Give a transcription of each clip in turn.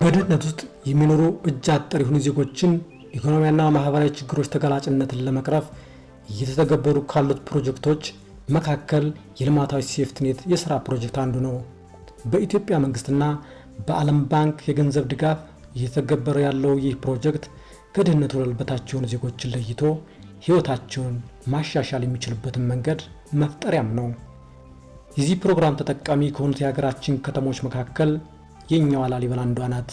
በድህነት ውስጥ የሚኖሩ እጅ አጠር የሆኑ ዜጎችን ኢኮኖሚያና ማህበራዊ ችግሮች ተጋላጭነትን ለመቅረፍ እየተተገበሩ ካሉት ፕሮጀክቶች መካከል የልማታዊ ሴፍትኔት የሥራ ፕሮጀክት አንዱ ነው። በኢትዮጵያ መንግስትና በዓለም ባንክ የገንዘብ ድጋፍ እየተገበረ ያለው ይህ ፕሮጀክት ከድህነት ወለል በታች የሆኑ ዜጎችን ለይቶ ህይወታቸውን ማሻሻል የሚችሉበትን መንገድ መፍጠሪያም ነው። የዚህ ፕሮግራም ተጠቃሚ ከሆኑት የሀገራችን ከተሞች መካከል የኛዋ ላሊበላ አንዷ ናት።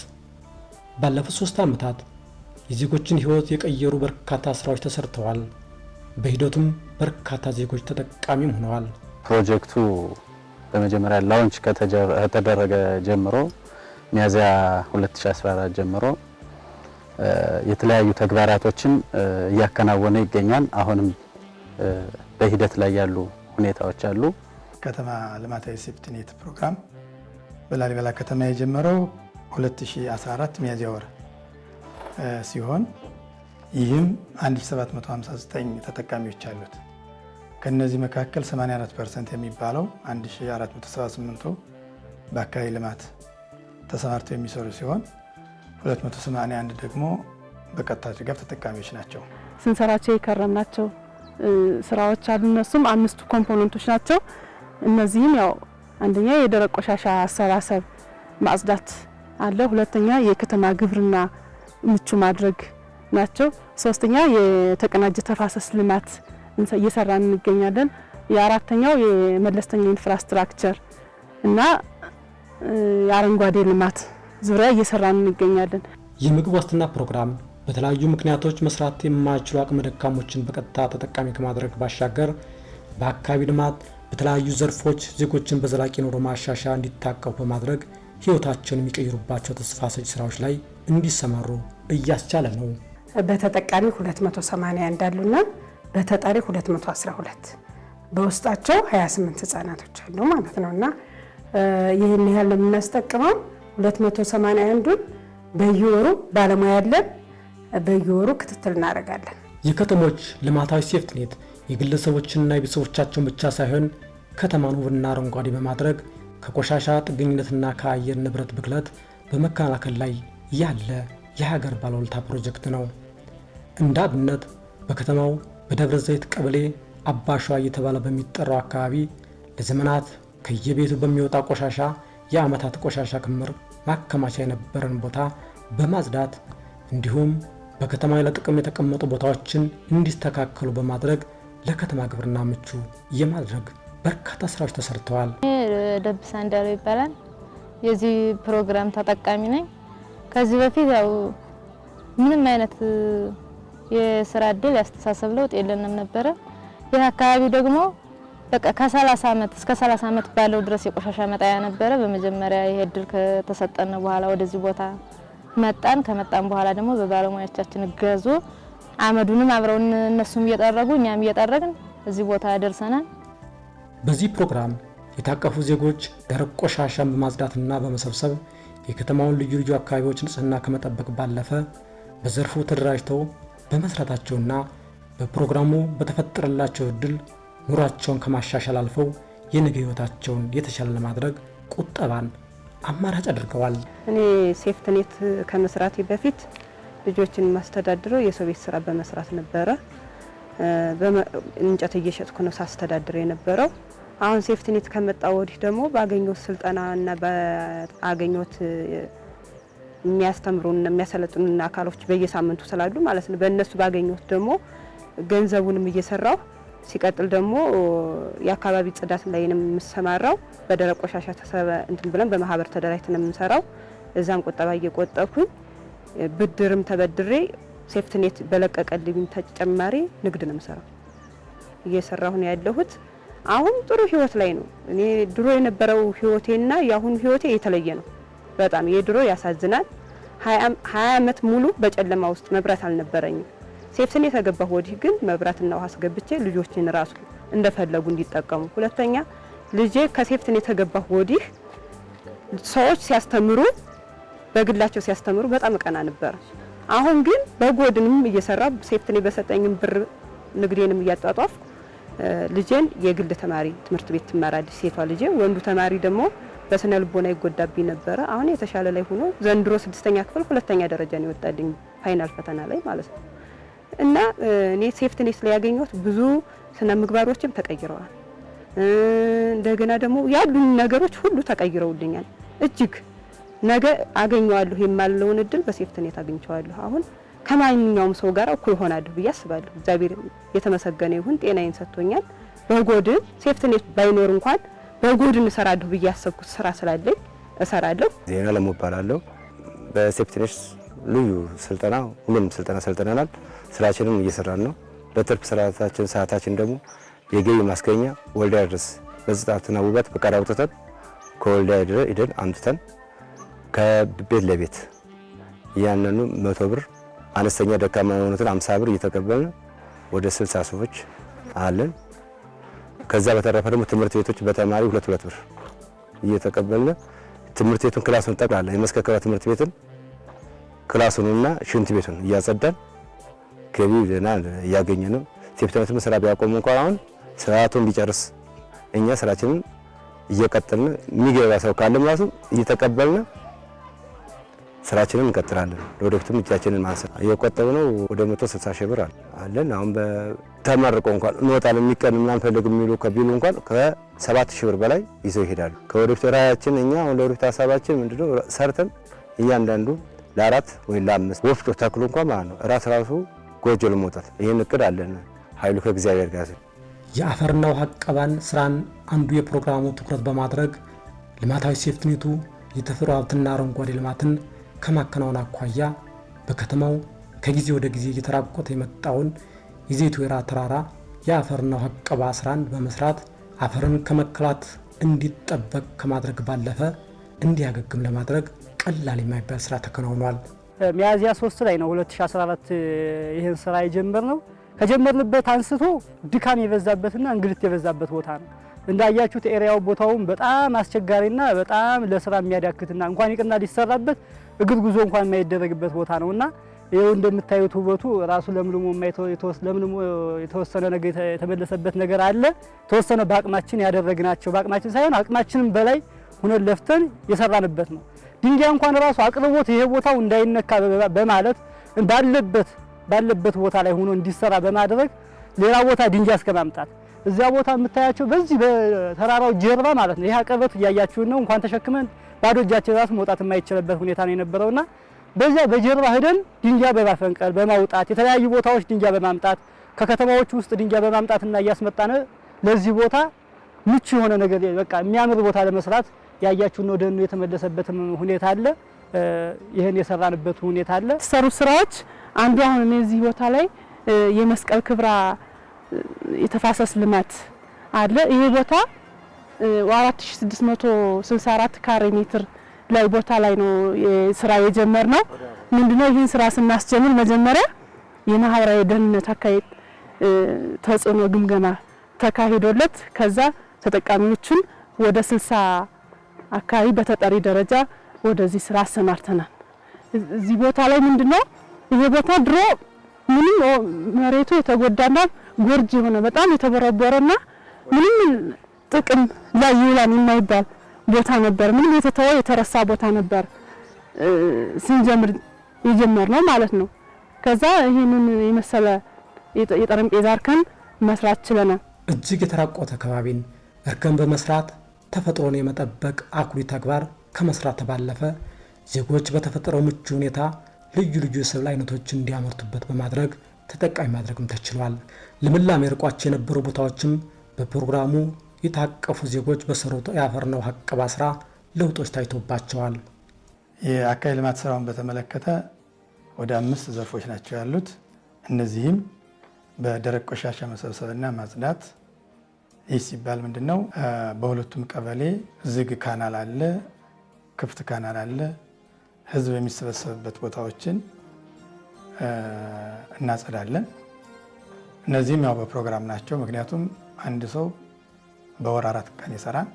ባለፉት 3 ዓመታት የዜጎችን ህይወት የቀየሩ በርካታ ስራዎች ተሰርተዋል። በሂደቱም በርካታ ዜጎች ተጠቃሚም ሆነዋል። ፕሮጀክቱ በመጀመሪያ ላውንች ከተደረገ ጀምሮ ሚያዝያ 2014 ጀምሮ የተለያዩ ተግባራቶችን እያከናወነ ይገኛል። አሁንም በሂደት ላይ ያሉ ሁኔታዎች አሉ። ከተማ ልማታዊ ሴፍትኔት ፕሮግራም በላሊበላ ከተማ የጀመረው 2014 ሚያዝያ ወር ሲሆን ይህም 1759 ተጠቃሚዎች አሉት። ከነዚህ መካከል 84% የሚባለው 1478 በአካባቢ ልማት ተሰማርተው የሚሰሩ ሲሆን 281 ደግሞ በቀጥታ ድጋፍ ተጠቃሚዎች ናቸው። ስንሰራቸው የከረምናቸው ስራዎች አሉ። እነሱም 5 ኮምፖነንቶች ናቸው። እነዚህም ያው አንደኛ የደረቅ ቆሻሻ አሰባሰብ ማጽዳት አለ። ሁለተኛ የከተማ ግብርና ምቹ ማድረግ ናቸው። ሶስተኛ የተቀናጀ ተፋሰስ ልማት እየሰራን እንገኛለን። የአራተኛው የመለስተኛ ኢንፍራስትራክቸር እና የአረንጓዴ ልማት ዙሪያ እየሰራን እንገኛለን። የምግብ ዋስትና ፕሮግራም በተለያዩ ምክንያቶች መስራት የማይችሉ አቅመ ደካሞችን በቀጥታ ተጠቃሚ ከማድረግ ባሻገር በአካባቢ ልማት በተለያዩ ዘርፎች ዜጎችን በዘላቂ ኑሮ ማሻሻያ እንዲታቀፉ በማድረግ ህይወታቸውን የሚቀይሩባቸው ተስፋ ሰጪ ስራዎች ላይ እንዲሰማሩ እያስቻለ ነው። በተጠቃሚ 281 አሉና በተጣሪ 212 በውስጣቸው 28 ህጻናቶች አሉ ማለት ነውና ይሄን ያህል ለምናስጠቅመው 281ዱን በየወሩ ባለሙያ ያለን በየወሩ ክትትል እናደርጋለን። የከተሞች ልማታዊ ሴፍትኔት የግለሰቦችንና የቤተሰቦቻቸውን ብቻ ሳይሆን ከተማን ውብና አረንጓዴ በማድረግ ከቆሻሻ ጥገኝነትና ከአየር ንብረት ብክለት በመከላከል ላይ ያለ የሀገር ባለውለታ ፕሮጀክት ነው። እንደ አብነት በከተማው በደብረ ዘይት ቀበሌ አባሸዋ እየተባለ በሚጠራው አካባቢ ለዘመናት ከየቤቱ በሚወጣ ቆሻሻ የአመታት ቆሻሻ ክምር ማከማቻ የነበረን ቦታ በማጽዳት እንዲሁም በከተማ ለጥቅም የተቀመጡ ቦታዎችን እንዲስተካከሉ በማድረግ ለከተማ ግብርና ምቹ የማድረግ በርካታ ስራዎች ተሰርተዋል። ደብሳ እንዳለው ይባላል። የዚህ ፕሮግራም ተጠቃሚ ነኝ። ከዚህ በፊት ያው ምንም አይነት የስራ እድል ያስተሳሰብ ለውጥ የለንም ነበር። ይህ አካባቢ ደግሞ በቃ ከ30 ዓመት እስከ 30 ዓመት ባለው ድረስ የቆሻሻ መጣያ ነበር። በመጀመሪያ ይሄ እድል ከተሰጠነ በኋላ ወደዚህ ቦታ መጣን። ከመጣን በኋላ ደግሞ በባለሙያዎቻችን ገዞ አመዱንም አብረውን እነሱም እየጠረጉ እኛም እየጠረግን እዚህ ቦታ ደርሰናል። በዚህ ፕሮግራም የታቀፉ ዜጎች ደረቅ ቆሻሻን በማጽዳትና በመሰብሰብ የከተማውን ልዩ ልዩ አካባቢዎች ንጽህና ከመጠበቅ ባለፈ በዘርፉ ተደራጅተው በመስራታቸውና በፕሮግራሙ በተፈጠረላቸው እድል ኑሯቸውን ከማሻሻል አልፈው የነገ ህይወታቸውን የተሻለ ለማድረግ ቁጠባን አማራጭ አድርገዋል። እኔ ሴፍትኔት ከመስራቴ በፊት ልጆችን ማስተዳድረው የሰው ቤት ስራ በመስራት ነበረ። እንጨት እየሸጥኩ ነው ሳስተዳድር የነበረው። አሁን ሴፍትኔት ከመጣ ወዲህ ደግሞ ባገኘው ስልጠናና ባገኘውት የሚያስተምሩና የሚያሰለጥኑና አካሎች በየሳምንቱ ስላሉ ማለት ነው በእነሱ ባገኘውት ደግሞ ገንዘቡንም እየሰራው ሲቀጥል ደግሞ የአካባቢ ጽዳት ላይ ነው የምሰማራው። በደረቅ ቆሻሻ እንትን ብለን በማህበር ተደራጅተን የምንሰራው እዛም ቁጠባ እየቆጠብኩኝ ብድርም ተበድሬ ሴፍትኔት በለቀቀልኝ ተጨማሪ ንግድ ነው የምሰራው እየሰራሁ ነው ያለሁት። አሁን ጥሩ ህይወት ላይ ነው። እኔ ድሮ የነበረው ህይወቴና ያሁን ህይወቴ የተለየ ነው በጣም። የድሮ ያሳዝናል። 20 ዓመት ሙሉ በጨለማ ውስጥ መብራት አልነበረኝም። ሴፍትኔት ተገባሁ ወዲህ ግን መብራትና ውሃ አስገብቼ ልጆችን ራሱ እንደፈለጉ እንዲጠቀሙ። ሁለተኛ ልጄ ከሴፍትኔት ተገባሁ ወዲህ ሰዎች ሲያስተምሩ በግላቸው ሲያስተምሩ በጣም ቀና ነበር። አሁን ግን በጎድንም እየሰራ ሴፍትኔት በሰጠኝም ብር ንግዴንም እያጣጣፍኩ ልጄን የግል ተማሪ ትምህርት ቤት ትማራለች ሴቷ ልጄ። ወንዱ ተማሪ ደግሞ በስነ ልቦና ይጎዳብኝ ነበረ። አሁን የተሻለ ላይ ሆኖ ዘንድሮ 6ኛ ክፍል 2ኛ ደረጃ ነው የወጣልኝ ፋይናል ፈተና ላይ ማለት ነው። እና እኔ ሴፍትኔት ላይ ያገኘሁት ብዙ ስነ ምግባሮችም ተቀይረዋል። እንደገና ደግሞ ያሉኝ ነገሮች ሁሉ ተቀይረውልኛል። እጅግ ነገ አገኘዋለሁ የማለውን እድል በሴፍትኔት አግኝቻለሁ። አሁን ከማንኛውም ሰው ጋር እኩል ሆናለሁ ብዬ አስባለሁ። እግዚአብሔር የተመሰገነ ይሁን ጤናዬን ሰጥቶኛል። በጎድን ሴፍትኔት ባይኖር እንኳን በጎድን እሰራለሁ ብዬ ያሰብኩት ስራ ስላለኝ እሰራለሁ። ዜና ለሞባላለሁ በሴፍትኔት ልዩ ስልጠና ሁሉም ስልጠና ሰልጥነናል። ስራችንን እየሰራን ነው። ለትርፍ ሰዓታችን ደግሞ የገቢ ማስገኛ ወልዲያ ድረስ በጽዳትና ውበት ፈቃድ አውጥተን ከወልዲያ ሄደን አምጥተን ከቤት ለቤት ያንኑ 100 ብር አነስተኛ ደካማ የሆኑትን 50 ብር እየተቀበልን ወደ 60 ሰዎች አለን። ከዛ በተረፈ ደግሞ ትምህርት ቤቶች በተማሪ 2 ብር እየተቀበልን ትምህርት ቤቱን ክላሱን ጠቅላላ የመስከከባ ትምህርት ቤትን ክላሱንና ሽንት ቤቱን እያጸዳን ገቢ ለና እያገኘ ነው። ሴፍትኔት ስራ ቢያቆም እንኳን አሁን ስራቱን ቢጨርስ እኛ ስራችንን እየቀጠልን የሚገባ ሰው ካለም ራሱ እየተቀበልን ስራችንን እንቀጥላለን። ለወደፊትም እጃችንን ማንሳት እየቆጠብነው ወደ 160 ሺህ ብር አለን። አሁን በተመርቆ እንኳን እንወጣለን የሚቀን ምናምን ፈልግ የሚሉ ከቢሉ እንኳን ከ7 ሺህ ብር በላይ ይዘው ይሄዳሉ። ከወደፊት ራያችን እኛ አሁን ለወደፊት ሀሳባችን ምንድነው ሰርተን እያንዳንዱ ለ4 ወይ ለ5 ወፍጮ ተክሉ እንኳን ማለት ነው ራሱ ጎጆ ለመውጣት ይሄን እቅድ አለን። ኃይሉ ከእግዚአብሔር ጋር የአፈርና ውሃ አቀባን ስራን አንዱ የፕሮግራሙ ትኩረት በማድረግ ልማታዊ ሴፍትኔቱ የተፈጥሮ ሀብትና አረንጓዴ ልማትን ከማከናወን አኳያ በከተማው ከጊዜ ወደ ጊዜ እየተራቆተ የመጣውን የዘይት ወይራ ተራራ የአፈርና ውሃ አቀባ ስራን በመስራት አፈርን ከመከላት እንዲጠበቅ ከማድረግ ባለፈ እንዲያገግም ለማድረግ ቀላል የማይባል ስራ ተከናውኗል። ሚያዝያ 3 ላይ ነው 2014 ይሄን ስራ የጀመርነው። ከጀመርንበት አንስቶ ድካም የበዛበትና እንግልት የበዛበት ቦታ ነው። እንዳያችሁት ኤሪያው ቦታውን በጣም አስቸጋሪና በጣም ለስራ የሚያዳክትና እንኳን ይቅርና ሊሰራበት እግር ጉዞ እንኳን የማይደረግበት ቦታ ነውና ይሄው እንደምታዩት ውበቱ ራሱ ለምልሞ የተወሰነ ነገር የተመለሰበት ነገር አለ። ተወሰነ በአቅማችን ያደረግናቸው በአቅማችን ሳይሆን አቅማችንም በላይ ሆነን ለፍተን የሰራንበት ነው። ድንጋይ እንኳን ራሱ አቅርቦት ይሄ ቦታው እንዳይነካ በማለት ባለበት ቦታ ላይ ሆኖ እንዲሰራ በማድረግ ሌላ ቦታ ድንጋይ እስከማምጣት እዚያ ቦታ የምታያቸው በዚህ በተራራው ጀርባ ማለት ነው። ይሄ አቀበት እያያችሁን ነው። እንኳን ተሸክመን ባዶ እጃችን ራሱ መውጣት የማይችልበት ሁኔታ ነው የነበረውና በዚያ በጀርባ ሄደን ድንጋይ በማፈንቀል በማውጣት የተለያዩ ቦታዎች ድንጋይ በማምጣት ከከተማዎች ውስጥ ድንጋይ በማምጣትና እያስመጣነ ለዚህ ቦታ ምቹ የሆነ ነገር በቃ የሚያምር ቦታ ለመስራት ያያችሁ ነው። ደኑ የተመለሰበት ሁኔታ አለ። ይሄን የሰራንበት ሁኔታ አለ። ተሰሩ ስራዎች አንዱ አሁን እዚህ ቦታ ላይ የመስቀል ክብራ የተፋሰስ ልማት አለ። ይሄ ቦታ 4664 ካሬ ሜትር ላይ ቦታ ላይ ነው ስራ የጀመርነው። ምንድነው ይሄን ስራ ስናስጀምር መጀመሪያ የማህበራዊ ደህንነት አካባቢ ተጽዕኖ ግምገማ ተካሂዶለት ከዛ ተጠቃሚዎችን ወደ 60 አካባቢ በተጠሪ ደረጃ ወደዚህ ስራ አሰማርተናል። እዚህ ቦታ ላይ ምንድነው ይሄ ቦታ ድሮ ምንም መሬቱ የተጎዳና ጎርጅ የሆነ በጣም የተበረበረና ምንም ጥቅም ላይ ይውላል የማይባል ቦታ ነበር። ምንም የተተወ የተረሳ ቦታ ነበር ስንጀምር የጀመርነው ማለት ነው። ከዛ ይሄንን የመሰለ የጠረጴዛ እርከን መስራት ችለናል። እጅግ የተራቆተ አካባቢን እርከን በመስራት ተፈጥሮን የመጠበቅ አኩሪ ተግባር ከመስራት ባለፈ ዜጎች በተፈጠረው ምቹ ሁኔታ ልዩ ልዩ የሰብል አይነቶችን እንዲያመርቱበት በማድረግ ተጠቃሚ ማድረግም ተችሏል። ልምላሜ ርቋቸው የነበሩ ቦታዎችም በፕሮግራሙ የታቀፉ ዜጎች በሰሩት የአፈርና ውሃ አቀባ ስራ ለውጦች ታይቶባቸዋል። የአካባቢ ልማት ስራውን በተመለከተ ወደ 5 ዘርፎች ናቸው ያሉት። እነዚህም በደረቅ ቆሻሻ መሰብሰብና ማጽዳት። ይህ ሲባል ምንድነው? በሁለቱም ቀበሌ ዝግ ካናል አለ፣ ክፍት ካናል አለ። ህዝብ የሚሰበሰብበት ቦታዎችን እናጸዳለን። እነዚህም ያው በፕሮግራም ናቸው። ምክንያቱም አንድ ሰው በወር 4 ቀን ይሰራል።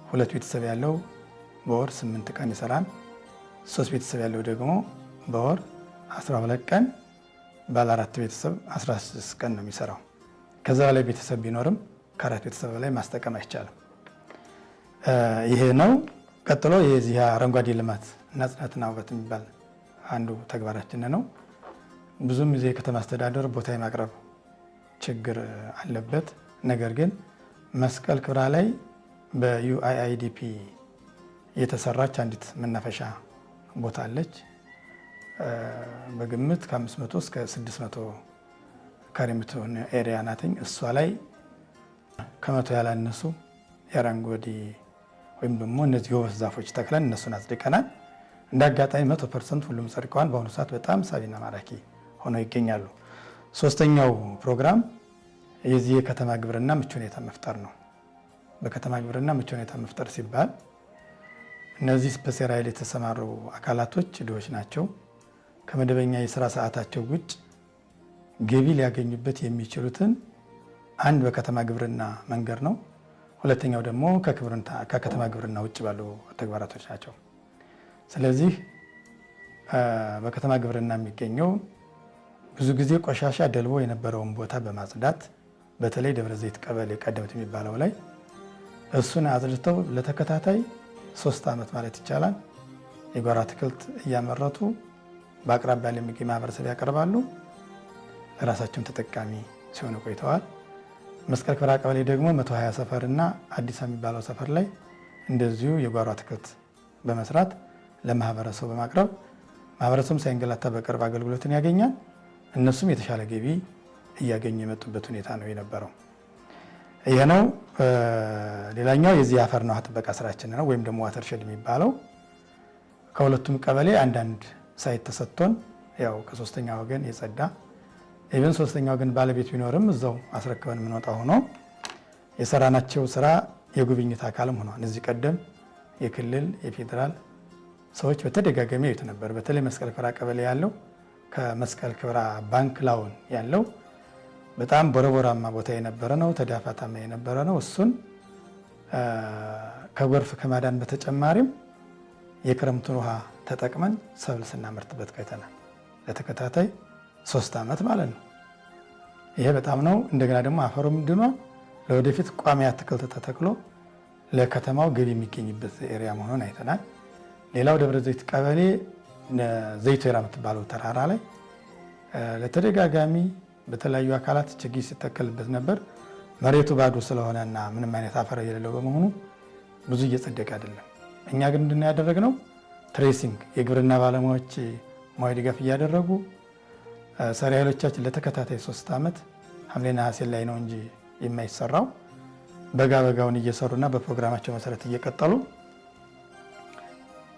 2 ቤተሰብ ያለው በወር 8 ቀን ይሰራል። 3 ቤተሰብ ያለው ደግሞ በወር 12 ቀን፣ ባለ 4 ቤተሰብ 16 ቀን ነው የሚሰራው። ከዛ በላይ ቤተሰብ ቢኖርም ከ4 ቤተሰብ በላይ ማስጠቀም አይቻልም። ይሄ ነው ቀጥሎ የዚህ አረንጓዴ ልማት እና ጽዳትና ውበት የሚባል አንዱ ተግባራችን ነው። ብዙም ጊዜ ከተማ አስተዳደር ቦታ የማቅረብ ችግር አለበት። ነገር ግን መስቀል ክብራ ላይ በዩአይአይዲፒ የተሰራች አንዲት መናፈሻ ቦታ አለች። በግምት ከ500 እስከ 600 ካሬ የምትሆን ኤሪያ ናትኝ። እሷ ላይ ከመቶ ያላነሱ የአረንጓዴ ወይም ደግሞ እነዚህ የወፍ ዛፎች ተክለን እነሱን አጽድቀናል። እንደ አጋጣሚ 100% ሁሉም ጸድቀዋል። በአሁኑ ሰዓት በጣም ሳቢና ማራኪ ሆነው ይገኛሉ። ሶስተኛው ፕሮግራም የዚህ የከተማ ግብርና ምቹ ሁኔታ መፍጠር ነው። በከተማ ግብርና ምቹ ሁኔታ መፍጠር ሲባል እነዚህ በስራ ላይ የተሰማሩ አካላቶች ድሆች ናቸው። ከመደበኛ የስራ ሰዓታቸው ውጭ ገቢ ሊያገኙበት የሚችሉትን አንድ በከተማ ግብርና መንገድ ነው። ሁለተኛው ደግሞ ከከተማ ግብርና ውጭ ባሉ ተግባራቶች ናቸው። ስለዚህ በከተማ ግብርና የሚገኘው ብዙ ጊዜ ቆሻሻ ደልቦ የነበረውን ቦታ በማጽዳት በተለይ ደብረ ዘይት ቀበሌ ቀደምት የሚባለው ላይ እሱን አጽድተው ለተከታታይ 3 ዓመት ማለት ይቻላል የጓሮ አትክልት እያመረቱ በአቅራቢያ ለሚገኝ ማህበረሰብ ያቀርባሉ። ለራሳቸውም ተጠቃሚ ሲሆኑ ቆይተዋል። መስቀል ክብራ ቀበሌ ደግሞ 120 ሰፈር እና አዲስ የሚባለው ሰፈር ላይ እንደዚሁ የጓሮ አትክልት በመስራት ለማህበረሰቡ በማቅረብ ማህበረሰቡም ሳይንገላታ በቅርብ አገልግሎትን ያገኛል። እነሱም የተሻለ ገቢ እያገኙ የመጡበት ሁኔታ ነው የነበረው። ይሄ ነው። ሌላኛው የዚህ አፈርና ውሃ ጥበቃ ስራችን ነው ወይም ደግሞ ዋተርሼድ የሚባለው ከሁለቱም ቀበሌ አንዳንድ ሳይት ተሰጥቶን ያው ከሶስተኛ ወገን የጸዳ ኢቨን ሶስተኛ ወገን ባለቤት ቢኖርም እዛው አስረክበን የምንወጣ ሆኖ የሰራናቸው ስራ የጉብኝት አካልም ሆኗል። እዚህ ቀደም የክልል የፌዴራል ሰዎች በተደጋጋሚ ያዩት ነበር። በተለይ መስቀል ክብራ ቀበሌ ያለው ከመስቀል ክብራ ባንክ ላውን ያለው በጣም ቦረቦራማ ቦታ የነበረ ነው፣ ተዳፋታማ የነበረ ነው። እሱን ከጎርፍ ከማዳን በተጨማሪም የክረምቱን ውሃ ተጠቅመን ሰብል ስናመርትበት ቆይተናል ለተከታታይ 3 ዓመት ማለት ነው። ይሄ በጣም ነው። እንደገና ደግሞ አፈሩም ድኗል። ለወደፊት ቋሚ አትክልት ተተክሎ ለከተማው ገቢ የሚገኝበት ኤሪያ መሆኑን አይተናል። ሌላው ደብረ ዘይት ቀበሌ ዘይቶራ የምትባለው ተራራ ላይ ለተደጋጋሚ በተለያዩ አካላት ችግኝ ሲተከልበት ነበር። መሬቱ ባዶ ስለሆነና ምንም አይነት አፈር የሌለው በመሆኑ ብዙ እየጸደቀ አይደለም። እኛ ግን ምንድነው ያደረግነው? ትሬሲንግ የግብርና ባለሙያዎች ሙያዊ ድጋፍ እያደረጉ ሰሪ ኃይሎቻችን ለተከታታይ 3 ዓመት ሐምሌ ነሐሴ ላይ ነው እንጂ የማይሰራው በጋውን እየሰሩና በፕሮግራማቸው መሰረት እየቀጠሉ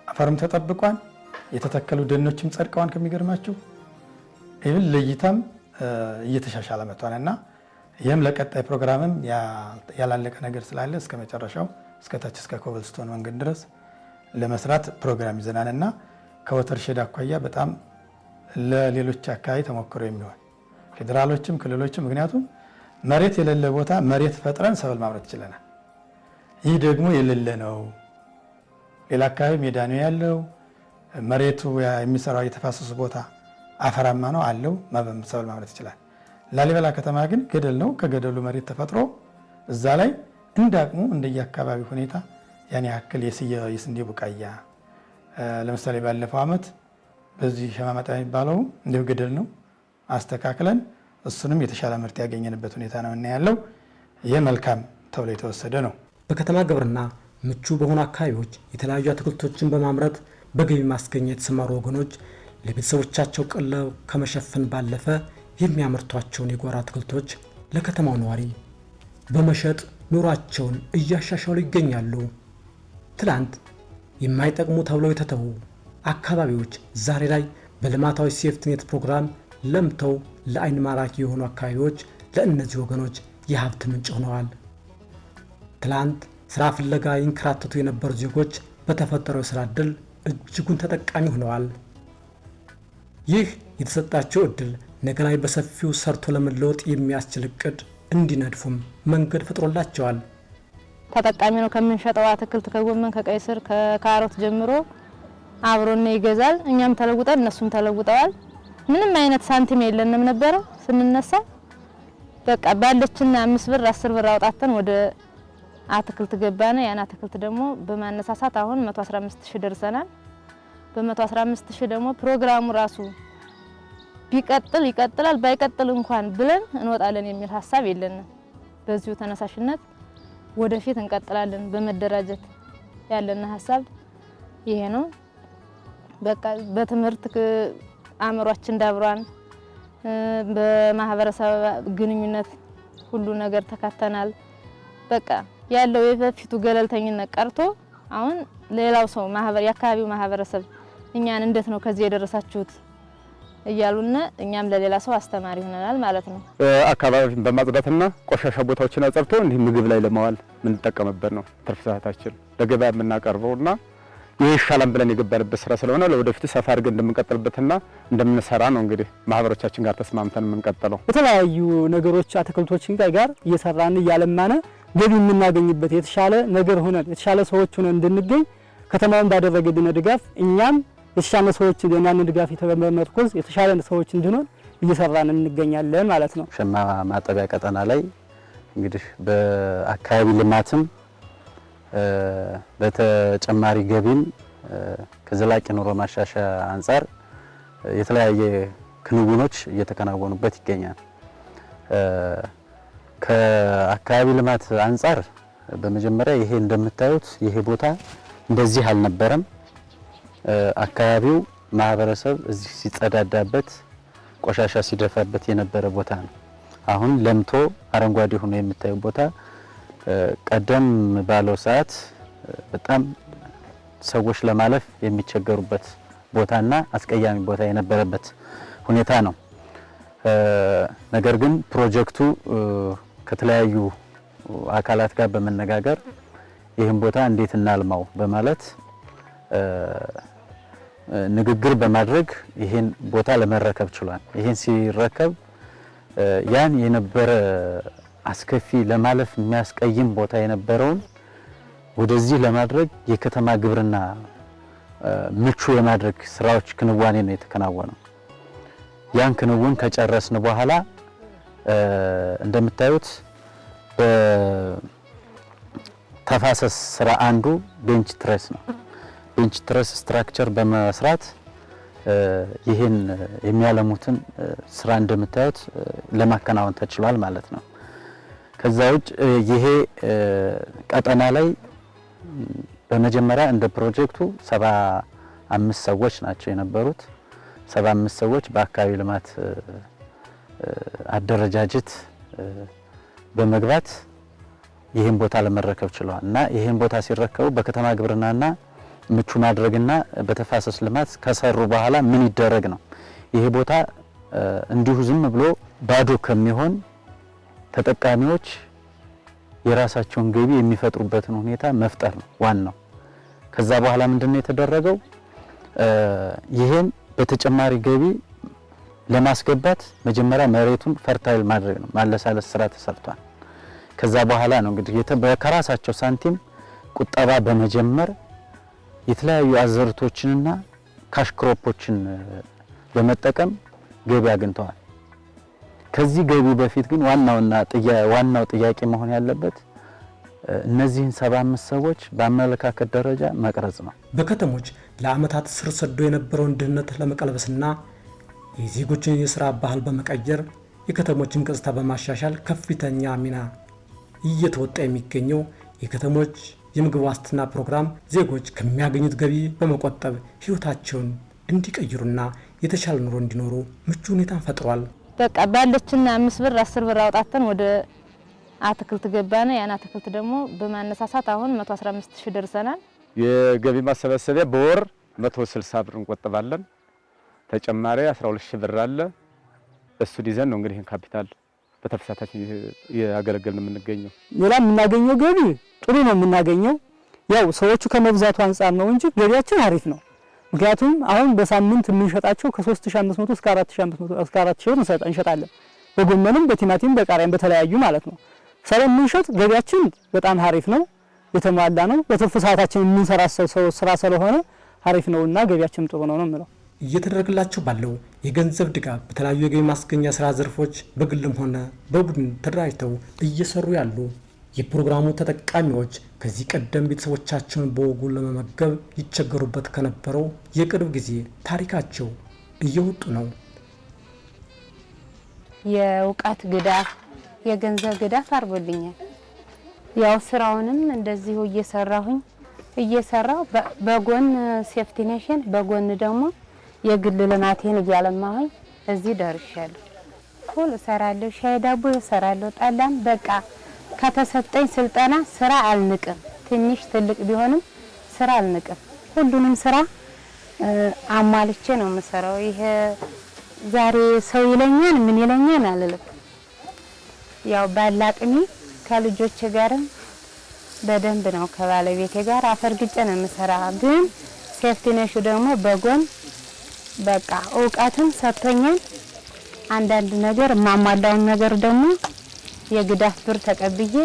አፈርም ተጠብቋል። የተተከሉ ደኖችም ጸድቀዋል። ከሚገርማችሁ ይህን ለይታም እየተሻሻለ መጥቷልና ይህም ለቀጣይ ፕሮግራምም ያላለቀ ነገር ስላለ እስከ መጨረሻው እስከ ታች እስከ ኮብልስቶን መንገድ ድረስ ለመስራት ፕሮግራም ይዘናልና ከወተርሼድ አኳያ በጣም ለሌሎች አካባቢ ተሞክሮ የሚሆን ፌዴራሎችም ክልሎችም ምክንያቱም መሬት የሌለ ቦታ መሬት ፈጥረን ሰብል ማምረት ይችላል። ይህ ደግሞ የሌለ ነው። ሌላ አካባቢ ሜዳ ነው ያለው። መሬቱ የሚሰራው የተፋሰሱ ቦታ አፈራማ ነው አለው ሰብል ማምረት ይችላል። ላሊበላ ከተማ ግን ገደል ነው። ከገደሉ መሬት ተፈጥሮ እዛ ላይ እንዳቅሙ እንደየአካባቢ ሁኔታ ያን ያክል የስንዴ ቡቃያ ለምሳሌ ባለፈው ዓመት በዚህ ሸማመጣ የሚባለው እንደው ገደል ነው አስተካክለን እሱንም የተሻለ ምርት ያገኘንበት ሁኔታ ነው እና ያለው ይሄ መልካም ተብሎ የተወሰደ ነው። በከተማ ግብርና ምቹ በሆኑ አካባቢዎች የተለያዩ አትክልቶችን በማምረት በገቢ ማስገኛ የተሰማሩ ወገኖች ለቤተሰቦቻቸው ቀለብ ከመሸፈን ባለፈ የሚያመርቷቸውን የጓሮ አትክልቶች ለከተማው ነዋሪ በመሸጥ ኑሯቸውን እያሻሻሉ ይገኛሉ። ትላንት የማይጠቅሙ ተብለው የተተዉ አካባቢዎች ዛሬ ላይ በልማታዊ ሴፍትኔት ፕሮግራም ለምተው ለአይን ማራኪ የሆኑ አካባቢዎች ለእነዚህ ወገኖች የሀብት ምንጭ ሆነዋል። ትላንት ስራ ፍለጋ ይንከራተቱ የነበሩ ዜጎች በተፈጠረው የስራ ዕድል እጅጉን ተጠቃሚ ሆነዋል። ይህ የተሰጣቸው ዕድል ነገ ላይ በሰፊው ሰርቶ ለመለወጥ የሚያስችል እቅድ እንዲነድፉም መንገድ ፈጥሮላቸዋል። ተጠቃሚ ነው። ከምንሸጠው አትክልት ከጎመን ከቀይ ስር ከካሮት ጀምሮ አብሮን ይገዛል። እኛም ተለውጠን እነሱም ተለውጠዋል። ምንም አይነት ሳንቲም የለንም ነበር ስንነሳ። በቃ ባለችና 5 ብር 10 ብር አውጣተን ወደ አትክልት ገባነ። ያን አትክልት ደግሞ በማነሳሳት አሁን 115000 ደርሰናል። በ115000 ደግሞ ፕሮግራሙ ራሱ ቢቀጥል ይቀጥላል ባይቀጥል እንኳን ብለን እንወጣለን የሚል ሐሳብ የለንም። በዚሁ ተነሳሽነት ወደፊት እንቀጥላለን። በመደራጀት ያለና ሐሳብ ይሄ ነው። በቃ በትምህርት አእምሯችን ዳብሯን በማህበረሰብ ግንኙነት ሁሉ ነገር ተካተናል። በቃ ያለው የበፊቱ ገለልተኝነት ቀርቶ አሁን ሌላው ሰው የአካባቢው ማህበረሰብ እኛን እንዴት ነው ከዚህ የደረሳችሁት እያሉና እኛም ለሌላ ሰው አስተማሪ ሆነናል ማለት ነው። አካባቢን በማጽዳትና ቆሻሻ ቦታዎችን አጽድቶ እንዲህ ምግብ ላይ ለማዋል ምን ተጠቀመበት ነው ትርፍ ሰዓታችን ለገበያ የምናቀርበውና ይሄ ይሻላል ብለን የገባንበት ስራ ስለሆነ ለወደፊት ሰፋ አድርገን እንደምንቀጥልበትና እንደምንሰራ ነው እንግዲህ ማህበሮቻችን ጋር ተስማምተን የምንቀጥለው። የተለያዩ ነገሮች አትክልቶችን ጋር እየሰራን እያለማነ ገቢ የምናገኝበት የተሻለ ነገር ሆነን የተሻለ ሰዎች ሆነን እንድንገኝ ከተማውን ባደረገልን ድጋፍ እኛም የተሻለ ሰዎች የኛን ድጋፍ የተመረኮዝ የተሻለ ሰዎች እንድንሆን እየሰራን እንገኛለን ማለት ነው። ሸማ ማጠቢያ ቀጠና ላይ እንግዲህ በአካባቢ ልማትም በተጨማሪ ገቢም ከዘላቂ ኑሮ ማሻሻያ አንፃር የተለያየ ክንውኖች እየተከናወኑበት ይገኛል። ከአካባቢ ልማት አንፃር በመጀመሪያ ይሄ እንደምታዩት ይሄ ቦታ እንደዚህ አልነበረም። አካባቢው ማህበረሰብ እዚህ ሲጸዳዳበት ቆሻሻ ሲደፋበት የነበረ ቦታ ነው። አሁን ለምቶ አረንጓዴ ሆኖ የምታዩ ቦታ ቀደም ባለው ሰዓት በጣም ሰዎች ለማለፍ የሚቸገሩበት ቦታና አስቀያሚ ቦታ የነበረበት ሁኔታ ነው። ነገር ግን ፕሮጀክቱ ከተለያዩ አካላት ጋር በመነጋገር ይህን ቦታ እንዴት እናልማው በማለት ንግግር በማድረግ ይህን ቦታ ለመረከብ ችሏል። ይህን ሲረከብ ያን የነበረ አስከፊ ለማለፍ የሚያስቀይም ቦታ የነበረውን ወደዚህ ለማድረግ የከተማ ግብርና ምቹ የማድረግ ስራዎች ክንዋኔ ነው የተከናወነው። ያን ክንውን ከጨረስን በኋላ እንደምታዩት በተፋሰስ ስራ አንዱ ቤንች ትረስ ነው። ቤንች ትረስ ስትራክቸር በመስራት ይህን የሚያለሙትን ስራ እንደምታዩት ለማከናወን ተችሏል ማለት ነው። ከዛ ውጭ ይሄ ቀጠና ላይ በመጀመሪያ እንደ ፕሮጀክቱ 75 ሰዎች ናቸው የነበሩት። 75 ሰዎች በአካባቢ ልማት አደረጃጀት በመግባት ይህን ቦታ ለመረከብ ችለዋል እና ይህን ቦታ ሲረከቡ በከተማ ግብርናና ምቹ ማድረግና በተፋሰስ ልማት ከሰሩ በኋላ ምን ይደረግ ነው ይሄ ቦታ እንዲሁ ዝም ብሎ ባዶ ከሚሆን ተጠቃሚዎች የራሳቸውን ገቢ የሚፈጥሩበትን ሁኔታ መፍጠር ነው ዋናው። ከዛ በኋላ ምንድነው የተደረገው? ይሄን በተጨማሪ ገቢ ለማስገባት መጀመሪያ መሬቱን ፈርታይል ማድረግ ነው፣ ማለሳለስ ስራ ተሰርቷል። ከዛ በኋላ ነው እንግዲህ ከራሳቸው ሳንቲም ቁጠባ በመጀመር የተለያዩ አዘርቶችንና ካሽ ክሮፖችን በመጠቀም ገቢ አግኝተዋል። ከዚህ ገቢ በፊት ግን ዋናው ጥያቄ መሆን ያለበት እነዚህን 75 ሰዎች በአመለካከት ደረጃ መቅረጽ ነው። በከተሞች ለዓመታት ስር ሰዶ የነበረውን ድህነት ለመቀልበስና የዜጎችን የሥራ ባህል በመቀየር የከተሞችን ገጽታ በማሻሻል ከፍተኛ ሚና እየተወጣ የሚገኘው የከተሞች የምግብ ዋስትና ፕሮግራም ዜጎች ከሚያገኙት ገቢ በመቆጠብ ህይወታቸውን እንዲቀይሩና የተሻለ ኑሮ እንዲኖሩ ምቹ ሁኔታን ፈጥሯል። በቃ ባለችና 5 ብር 10 ብር አውጣተን ወደ አትክልት ገባነ። ያን አትክልት ደግሞ በማነሳሳት አሁን 115000 ደርሰናል። የገቢ ማሰባሰቢያ በወር 160 ብር እንቆጥባለን። ተጨማሪ 12000 ብር አለ። እሱ ዲዛይን ነው እንግዲህ ካፒታል በተፈሳታችን ያገለገልን የምንገኘው። ሌላ የምናገኘው ገቢ ጥሩ ነው የምናገኘው። ያው ሰዎቹ ከመብዛቱ አንፃር ነው እንጂ ገቢያችን አሪፍ ነው። ምክንያቱም አሁን በሳምንት የምንሸጣቸው ከ3500 እስከ 4500 እስከ 4000 እንሸጣለን። በጎመንም በቲማቲም በቃሪያም በተለያዩ ማለት ነው። ስለምንሸጥ ገቢያችን በጣም አሪፍ ነው፣ የተሟላ ነው። በትርፍ ሰዓታችን የምንሰራው ስራ ስለሆነ አሪፍ ነውና ገቢያችን ጥሩ ነው የምለው። እየተደረገላቸው ባለው የገንዘብ ድጋፍ በተለያዩ የገቢ ማስገኛ ስራ ዘርፎች በግልም ሆነ በቡድን ተደራጅተው እየሰሩ ያሉ የፕሮግራሙ ተጠቃሚዎች ከዚህ ቀደም ቤተሰቦቻቸውን በወጉ ለመመገብ ይቸገሩበት ከነበረው የቅርብ ጊዜ ታሪካቸው እየወጡ ነው። የእውቀት ግዳፍ የገንዘብ ግዳፍ አርቦልኛል። ያው ስራውንም እንደዚሁ እየሰራሁ በጎን ሴፍቲኔሽን በጎን ደግሞ የግል ልማቴን እያለማሁኝ እዚህ ደርሻለሁ። ሁሉ እሰራለሁ፣ ሻይ ዳቦ እሰራለሁ፣ ጠላም በቃ ከተሰጠኝ ስልጠና ስራ አልንቅም። ትንሽ ትልቅ ቢሆንም ስራ አልንቅም። ሁሉንም ስራ አሟልቼ ነው የምሰራው። ይሄ ዛሬ ሰው ይለኛል ምን ይለኛል አልልም። ያው ባላቅሚ ከልጆች ጋርም በደንብ ነው ከባለቤቴ ጋር አፈርግጬ ነው የምሰራ። ግን ሴፍቲኔሹ ደግሞ በጎን በቃ እውቀትም ሰጥቶኛል። አንዳንድ ነገር ማሟላውን ነገር ደግሞ የግዳፍ ብር ተቀብዬ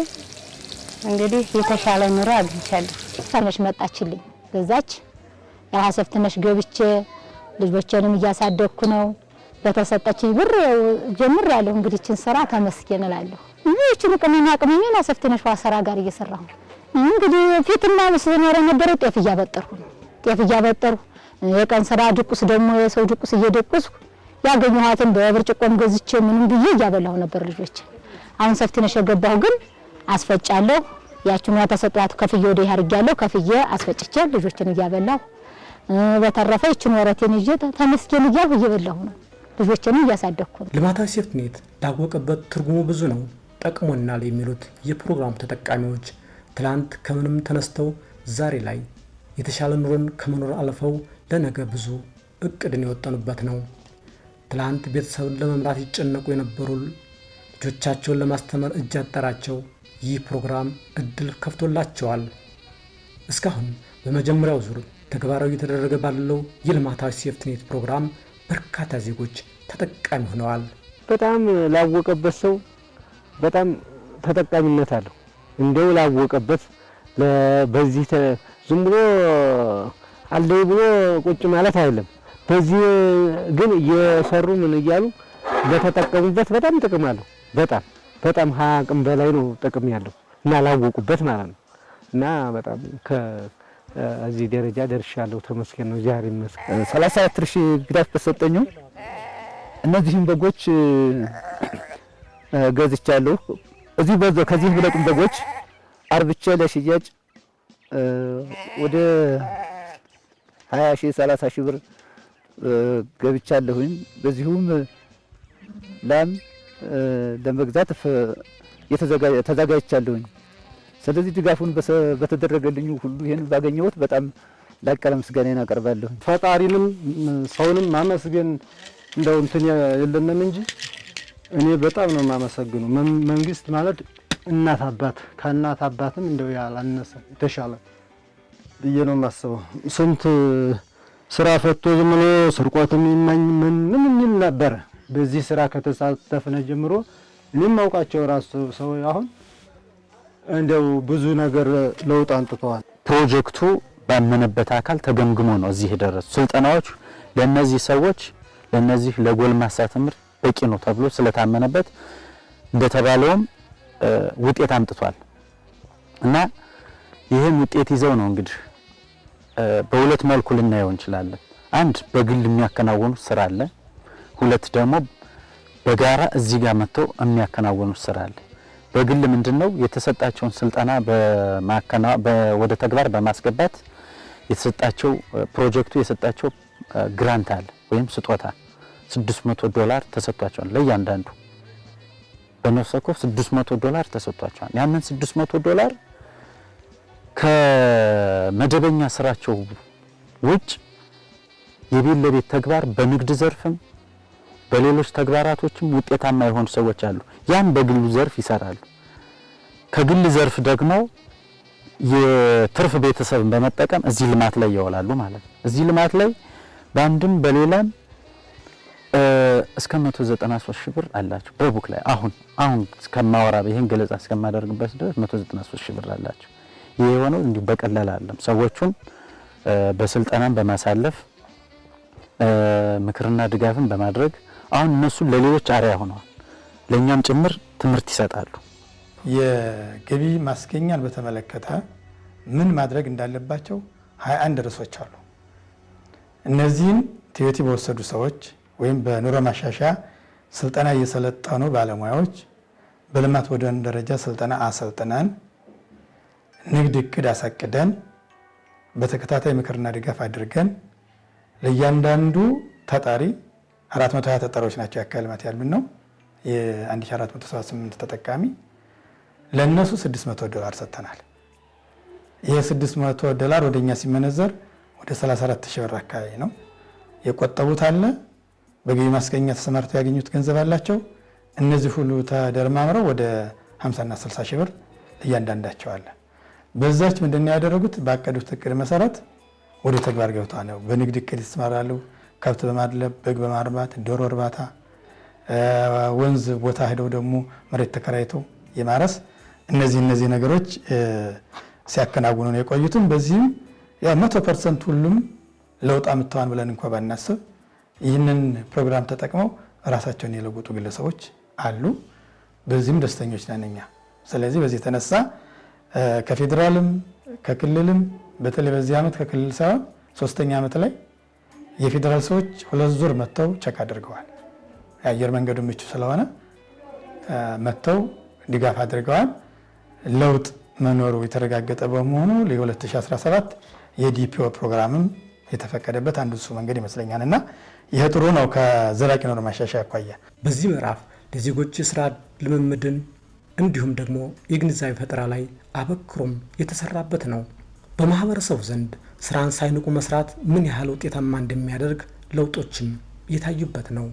እንግዲህ የተሻለ ኑሮ አግኝቻለሁ። ሰፍትነሽ መጣችልኝ ገዛች። ያው ሰፍትነሽ ገብቼ ልጆቼንም እያሳደግኩ ነው። በተሰጠችኝ ብር ጀምሬያለሁ። እንግዲህ እቺን ስራ ተመስገን እላለሁ። እቺን ቅመሜን ሰፍትነሽ ዋሰራ ጋር እየሰራሁ እንግዲህ ፊትና መስኖር ነበር። ጤፍ እያበጠርኩ የቀን ስራ ድቁስ ደግሞ የሰው ድቁስ እየደቁስኩ ያገኘኋትን በብርጭቆም ገዝቼ ምንም ብዬ እያበላሁ ነበር ልጆች። አሁን ሰፍትነሽ የገባሁ ግን አስፈጫለሁ። ያቺን ተሰጧት ከፍዬ ወደ ያርጋለሁ። ከፍዬ አስፈጭቼ ልጆችን እያበላሁ በተረፈ እቺን ወረቴን ይዤ ተመስገን እየበላሁ ነው። ልጆችን እያሳደግኩ ነው። ልማታዊ ሴፍትኔት ላወቀበት ትርጉሙ ብዙ ነው። ጠቅሞናል የሚሉት የፕሮግራሙ ተጠቃሚዎች ትላንት ከምንም ተነስተው ዛሬ ላይ የተሻለ ኑሮን ከመኖር አልፈው ለነገ ብዙ እቅድን የወጠኑበት ነው። ትላንት ቤተሰብን ለመምራት ይጨነቁ የነበሩ ልጆቻቸውን ለማስተማር እጅ አጠራቸው ይህ ፕሮግራም እድል ከፍቶላቸዋል። እስካሁን በመጀመሪያው ዙር ተግባራዊ የተደረገ ባለው የልማታዊ ሴፍትኔት ፕሮግራም በርካታ ዜጎች ተጠቃሚ ሆነዋል። በጣም ላወቀበት ሰው በጣም ተጠቃሚነት አለው። እንደው ላወቀበት በዚህ ዝም ብሎ አለይ ብሎ ቁጭ ማለት አይደለም። በዚህ ግን እየሰሩ ምን እያሉ ለተጠቀሙበት በጣም ጥቅም አለው። በጣም አቅም በላይ ነው ጥቅም ያለው እና ላወቁበት ማለት ነው። እና በጣም ከዚህ ደረጃ ደርሻለሁ። ተመስገን ነው ዛሬ መስገን 34 ሺህ ግዳፍ ተሰጠኝ። እነዚህን በጎች ገዝቻለሁ። እዚህ ከዚህ ሁለቱም በጎች አርብቼ ለሽያጭ ወደ 20 ሺህ 30 ሺህ ብር ገብቻለሁኝ። በዚሁም ላም ለመግዛት ተዘጋጅቻለሁኝ። ስለዚህ ድጋፉን በተደረገልኝ ሁሉ ይሄን ባገኘሁት በጣም ላቅ ያለ ምስጋናን አቀርባለሁ። ፈጣሪንም ሰውንም ማመስገን እንደው እንትን የለንም እንጂ እኔ በጣም ነው የማመሰግነው። መንግስት ማለት እናት አባት ከእናት አባትም እንደው ያላነሰ የተሻለ ብዬ ነው የማስበው። ስንት ስራ ፈቶ ዝም ብሎ ስርቆትም ይማኝ ምን የሚል ነበር። በዚህ ስራ ከተሳተፍነ ጀምሮ እኔም አውቃቸው ራሱ ሰው አሁን እንደው ብዙ ነገር ለውጥ አንጥተዋል። ፕሮጀክቱ ባመነበት አካል ተገምግሞ ነው እዚህ የደረሱ። ስልጠናዎች ለነዚህ ሰዎች ለነዚህ ለጎልማሳ ትምህርት በቂ ነው ተብሎ ስለታመነበት እንደተባለውም ውጤት አምጥቷል እና ይሄን ውጤት ይዘው ነው እንግዲህ በሁለት መልኩ ልናየው እንችላለን። አንድ በግል የሚያከናውኑ ስራ አለ፣ ሁለት ደግሞ በጋራ እዚህ ጋር መጥተው የሚያከናውኑ ስራ አለ። በግል ምንድነው የተሰጣቸውን ስልጠና ወደ ተግባር በማስገባት የተሰጣቸው ፕሮጀክቱ የሰጣቸው ግራንት አለ ወይም ስጦታ $600 ተሰጥቷቸዋል። ለእያንዳንዱ በነፍስ ወከፍ $600 ተሰጥቷቸዋል። ያንን $600 ከመደበኛ ስራቸው ውጭ የቤት ለቤት ተግባር በንግድ ዘርፍም በሌሎች ተግባራቶችም ውጤታማ የሆኑ ሰዎች አሉ። ያን በግሉ ዘርፍ ይሰራሉ። ከግል ዘርፍ ደግሞ የትርፍ ቤተሰብን በመጠቀም እዚህ ልማት ላይ ያወላሉ ማለት ነው። እዚህ ልማት ላይ በአንድም በሌላም እስከ 193 ሺህ ብር አላቸው በቡክ ላይ አሁን እስከማወራ ይሄን ገለጻ እስከማደርግበት ድረስ 193 ሺህ ብር አላቸው። ይሄ የሆነው እንዲሁ በቀላል አይደለም። ሰዎቹን በስልጠናም በማሳለፍ ምክርና ድጋፍን በማድረግ አሁን እነሱ ለሌሎች አሪያ ሆነዋል። ለኛም ጭምር ትምህርት ይሰጣሉ። የገቢ ማስገኛን በተመለከተ ምን ማድረግ እንዳለባቸው 21 ርዕሶች አሉ። እነዚህን ቲዮቲ በወሰዱ ሰዎች ወይም በኑሮ ማሻሻያ ስልጠና እየሰለጠኑ ባለሙያዎች በልማት ቡድን ደረጃ ስልጠና አሰልጥነን ንግድ እቅድ አሳቅደን በተከታታይ ምክርና ድጋፍ አድርገን ለእያንዳንዱ ተጠሪ 420 ተጠሪዎች ናቸው የአካባቢ ልማት ያሉን ነው የ1478 ተጠቃሚ ለነሱ $600 ሰጥተናል። ይሄ $600 ወደኛ ሲመነዘር ወደ 34,000 ብር አካባቢ ነው። የቆጠቡት አለ፣ በገቢ ማስገኛ ተሰማርተው ያገኙት ገንዘብ አላቸው። እነዚህ ሁሉ ተደርማምረው ወደ 50 እና 60 ሺህ ብር እያንዳንዳቸው አለ። በዛች ምንድነው ያደረጉት? ባቀዱት እቅድ መሰረት ወደ ተግባር ገብተዋል። በንግድ እቅድ ይሰማራሉ። ከብት በማድለብ፣ በግ በማርባት፣ ዶሮ እርባታ፣ ወንዝ ቦታ ሄደው ደግሞ መሬት ተከራይተው የማረስ እነዚህ ነገሮች ሲያከናውኑ ነው የቆዩትም። በዚህም ያው 100% ሁሉም ለውጥ አምጥተዋል ብለን እንኳን ባናስብ ይህንን ፕሮግራም ተጠቅመው ራሳቸውን የለወጡ ግለሰቦች አሉ። በዚህም ደስተኞች ነን እኛ። ስለዚህ በዚህ የተነሳ ከፌዴራልም ከክልልም በተለይ በዚህ ዓመት ከክልል ሳይሆን 3ኛ ዓመት ላይ የፌዴራል ሰዎች 2 ዙር መጥተው ቸክ አድርገዋል። የአየር መንገዱ ምቹ ስለሆነ መጥተው ድጋፍ አድርገዋል። ለውጥ መኖሩ የተረጋገጠ በመሆኑ ለ2017 የዲፒኦ ፕሮግራምም የተፈቀደበት አንዱ እሱ መንገድ ይመስለኛል እና ይህ ጥሩ ነው ከዘላቂ ኑሮ ማሻሻያ አኳያ። በዚህ ምዕራፍ ለዜጎች የስራ ልምምድን እንዲሁም ደግሞ የግንዛቤ ፈጠራ ላይ አበክሮም የተሰራበት ነው። በማህበረሰቡ ዘንድ ስራን ሳይንቁ መስራት ምን ያህል ውጤታማ እንደሚያደርግ ለውጦችም የታዩበት ነው።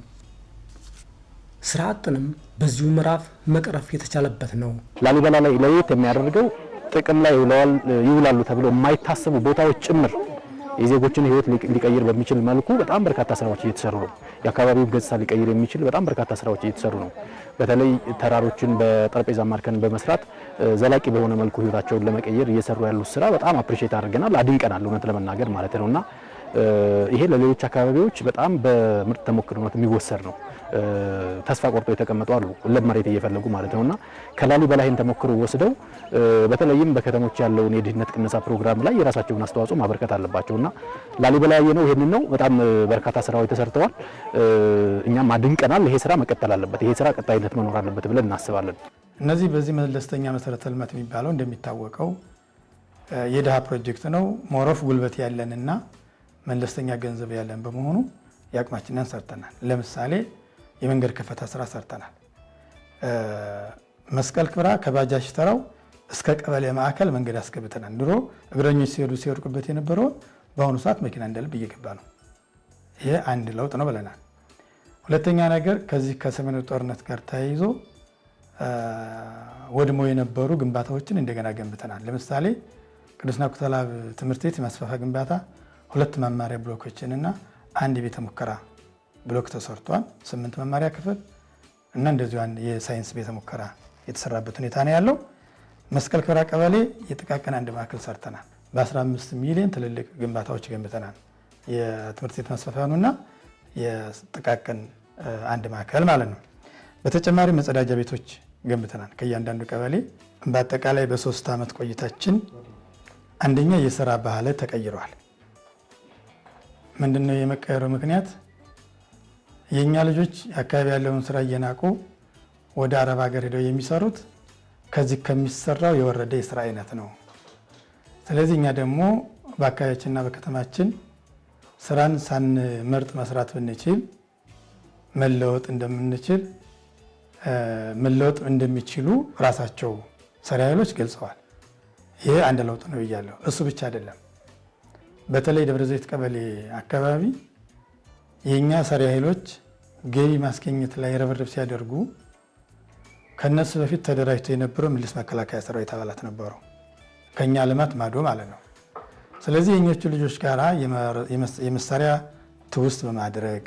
ስራ አጥንም በዚሁ ምዕራፍ መቅረፍ የተቻለበት ነው። ላሊበላ ላይ ለየት የሚያደርገው ጥቅም ላይ ይውላሉ ተብሎ የማይታሰቡ ቦታዎች ጭምር የዜጎችን ህይወት ሊቀይር በሚችል መልኩ በጣም በርካታ ስራዎች እየተሰሩ ነው። የአካባቢው ገጽታ ሊቀይር የሚችል በጣም በርካታ ስራዎች እየተሰሩ ነው። በተለይ ተራሮችን በጠረጴዛ ማርከን በመስራት ዘላቂ በሆነ መልኩ ህይወታቸውን ለመቀየር እየሰሩ ያሉት ስራ በጣም አፕሪሼት አድርገናል፣ አድንቀናል እውነት ለመናገር ማለት ነውና ይሄ ለሌሎች አካባቢዎች በጣም በምርጥ ተሞክሮነት የሚወሰድ ነው። ተስፋ ቆርጠው የተቀመጡ አሉ ለም መሬት እየፈለጉ ማለት ነውና ከላሊበላ ይሄን ተሞክሮ ወስደው በተለይም በከተሞች ያለውን የድህነት ቅነሳ ፕሮግራም ላይ የራሳቸውን አስተዋጽኦ ማበርከት አለባቸውና ላሊበላ ያየነው ይሄንን ነው። በጣም በርካታ ስራዎች ተሰርተዋል፣ እኛም አድንቀናል። ይሄ ስራ መቀጠል አለበት፣ ይሄ ስራ ቀጣይነት መኖር አለበት ብለን እናስባለን። እነዚህ በዚህ መለስተኛ መሰረተ ልማት የሚባለው እንደሚታወቀው የድሃ ፕሮጀክት ነው። ሞሮፍ ጉልበት ያለንና መለስተኛ ገንዘብ ያለን በመሆኑ ያቅማችንን ሰርተናል። ለምሳሌ የመንገድ ከፈታ ስራ ሰርተናል። መስቀል ክብራ ከባጃጅ ተራው እስከ ቀበሌ ማዕከል መንገድ አስገብተናል። ድሮ እግረኞች ሲወድቁበት የነበረውን በአሁኑ ሰዓት መኪና እንደ ልብ እየገባ ነው። ይሄ አንድ ለውጥ ነው ብለናል። ሁለተኛ ነገር ከዚህ ከሰሜኑ ጦርነት ጋር ተያይዞ ወድሞ የነበሩ ግንባታዎችን እንደገና ገንብተናል። ለምሳሌ ቅዱስ ናኩቶ ለአብ ትምህርት ቤት የማስፋፋ ግንባታ 2 መማሪያ ብሎኮችንና 1 የቤተ ሙከራ ብሎክ ተሰርቷል። 8 መማሪያ ክፍል እና እንደዚሁ የሳይንስ ቤተ ሙከራ የተሰራበት ሁኔታ ነው ያለው። መስቀል ክብራ ቀበሌ የጥቃቅን አንድ ማዕከል ሰርተናል። በ15 ሚሊዮን ትልልቅ ግንባታዎች ገንብተናል። የትምህርት ቤት ማስፋፊያውና የጥቃቅን አንድ ማዕከል ማለት ነው። በተጨማሪ መጸዳጃ ቤቶች ገንብተናል ከእያንዳንዱ ቀበሌ። በአጠቃላይ በ3 ዓመት ቆይታችን አንደኛ የስራ ባህል ተቀይሯል። ምንድነው የመቀየሩ ምክንያት? የኛ ልጆች አካባቢ ያለውን ስራ እየናቁ ወደ አረብ ሀገር ሄደው የሚሰሩት ከዚህ ከሚሰራው የወረደ የስራ አይነት ነው። ስለዚህ እኛ ደግሞ በአካባቢያችንና በከተማችን ስራን ሳንመርጥ መስራት ብንችል መለወጥ እንደሚችሉ ራሳቸው ሰሪ ኃይሎች ገልጸዋል። ይሄ አንድ ለውጥ ነው ብያለሁ። እሱ ብቻ አይደለም። በተለይ ደብረ ዘይት ቀበሌ አካባቢ የኛ ሰሪ ኃይሎች ገቢ ማስገኘት ላይ ርብርብ ሲያደርጉ ከነሱ በፊት ተደራጅተው የነበረው ምልስ መከላከያ ሰራዊት አባላት ነበሩ፣ ከኛ ልማት ማዶ ማለት ነው። ስለዚህ የኞቹ ልጆች ጋራ የመሳሪያ ትውስት በማድረግ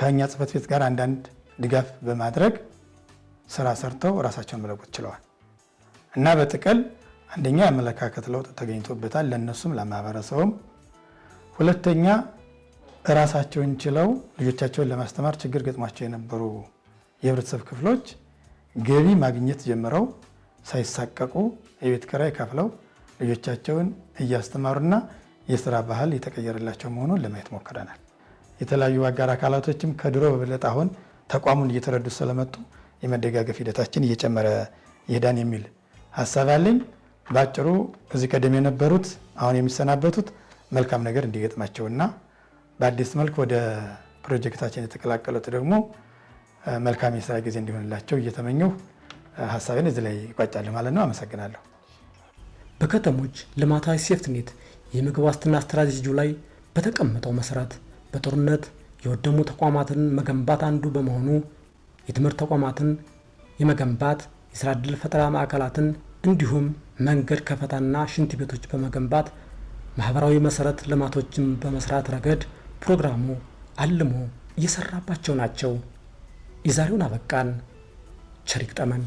ከኛ ጽሕፈት ቤት ጋር አንዳንድ ድጋፍ በማድረግ ስራ ሰርተው ራሳቸውን መለወጥ ችለዋል እና በጥቅል አንደኛ የአመለካከት ለውጥ ተገኝቶበታል፣ ለነሱም ለማህበረሰቡም። ሁለተኛ ራሳቸውን ችለው ልጆቻቸውን ለማስተማር ችግር ገጥሟቸው የነበሩ የህብረተሰብ ክፍሎች ገቢ ማግኘት ጀምረው ሳይሳቀቁ የቤት ኪራይ ከፍለው ልጆቻቸውን እያስተማሩና የስራ ባህል የተቀየረላቸው መሆኑን ለማየት ሞክረናል። የተለያዩ አጋር አካላቶችም ከድሮ በበለጠ አሁን ተቋሙን እየተረዱ ስለመጡ የመደጋገፍ ሂደታችን እየጨመረ ይሄዳል የሚል ሀሳብ አለኝ። ባጭሩ ከዚህ ቀደም የነበሩት አሁን የሚሰናበቱት መልካም ነገር እንዲገጥማቸውና በአዲስ መልክ ወደ ፕሮጀክታችን የተቀላቀሉት ደግሞ መልካም የስራ ጊዜ እንዲሆንላቸው እየተመኘሁ ሀሳቤን እዚህ ላይ ይቋጫል ማለት ነው። አመሰግናለሁ። በከተሞች ልማታዊ ሴፍትኔት የምግብ ዋስትና ስትራቴጂው ላይ በተቀመጠው መሰረት በጦርነት የወደሙ ተቋማትን መገንባት አንዱ በመሆኑ የትምህርት ተቋማትን የመገንባት የስራ ዕድል ፈጠራ ማዕከላትን እንዲሁም መንገድ ከፈታና ሽንት ቤቶች በመገንባት ማህበራዊ መሰረት ልማቶችን በመስራት ረገድ ፕሮግራሙ አልሞ እየሰራባቸው ናቸው። የዛሬውን አበቃን። ቸር ይግጠመን።